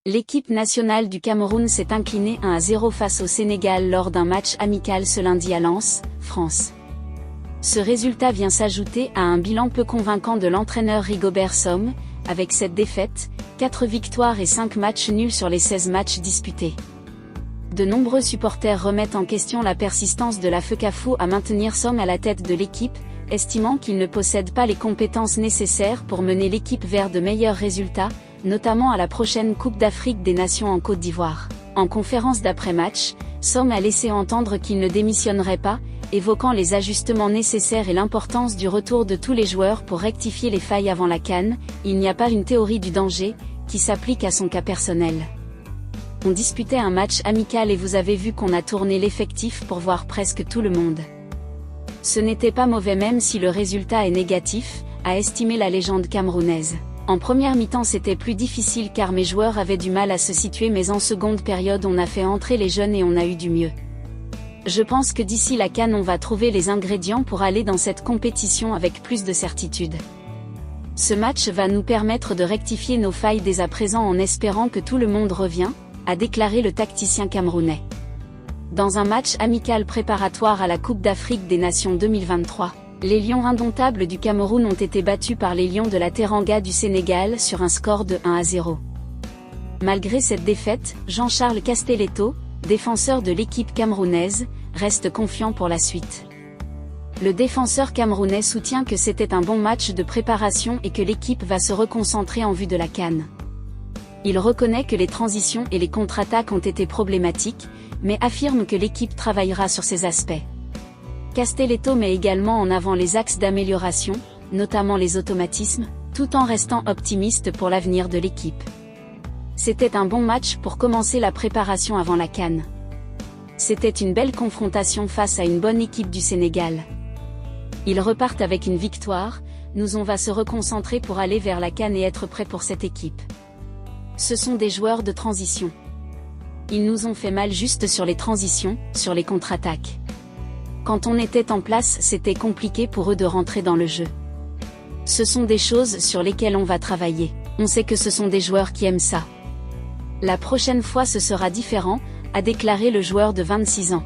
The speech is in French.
L'équipe nationale du Cameroun s'est inclinée 1-0 face au Sénégal lors d'un match amical ce lundi à Lens, France. Ce résultat vient s'ajouter à un bilan peu convaincant de l'entraîneur Rigobert Song, avec cette défaite, 4 victoires et 5 matchs nuls sur les 16 matchs disputés. De nombreux supporters remettent en question la persistance de la FECAFO à maintenir Song à la tête de l'équipe, estimant qu'il ne possède pas les compétences nécessaires pour mener l'équipe vers de meilleurs résultats, notamment à la prochaine Coupe d'Afrique des Nations en Côte d'Ivoire. En conférence d'après-match, Song a laissé entendre qu'il ne démissionnerait pas, évoquant les ajustements nécessaires et l'importance du retour de tous les joueurs pour rectifier les failles avant la CAN. Il n'y a pas une théorie du danger, qui s'applique à son cas personnel. On disputait un match amical et vous avez vu qu'on a tourné l'effectif pour voir presque tout le monde. Ce n'était pas mauvais même si le résultat est négatif, a estimé la légende camerounaise. En première mi-temps c'était plus difficile car mes joueurs avaient du mal à se situer, mais en seconde période on a fait entrer les jeunes et on a eu du mieux. Je pense que d'ici la CAN on va trouver les ingrédients pour aller dans cette compétition avec plus de certitude. Ce match va nous permettre de rectifier nos failles dès à présent en espérant que tout le monde revient, a déclaré le tacticien camerounais. Dans un match amical préparatoire à la Coupe d'Afrique des Nations 2023, les Lions indomptables du Cameroun ont été battus par les Lions de la Teranga du Sénégal sur un score de 1-0. Malgré cette défaite, Jean-Charles Castelletto, défenseur de l'équipe camerounaise, reste confiant pour la suite. Le défenseur camerounais soutient que c'était un bon match de préparation et que l'équipe va se reconcentrer en vue de la CAN. Il reconnaît que les transitions et les contre-attaques ont été problématiques, mais affirme que l'équipe travaillera sur ces aspects. Castelletto met également en avant les axes d'amélioration, notamment les automatismes, tout en restant optimiste pour l'avenir de l'équipe. C'était un bon match pour commencer la préparation avant la CAN. C'était une belle confrontation face à une bonne équipe du Sénégal. Ils repartent avec une victoire, nous on va se reconcentrer pour aller vers la CAN et être prêts pour cette équipe. Ce sont des joueurs de transition. Ils nous ont fait mal juste sur les transitions, sur les contre-attaques. Quand on était en place, c'était compliqué pour eux de rentrer dans le jeu. Ce sont des choses sur lesquelles on va travailler. On sait que ce sont des joueurs qui aiment ça. La prochaine fois ce sera différent, a déclaré le joueur de 26 ans.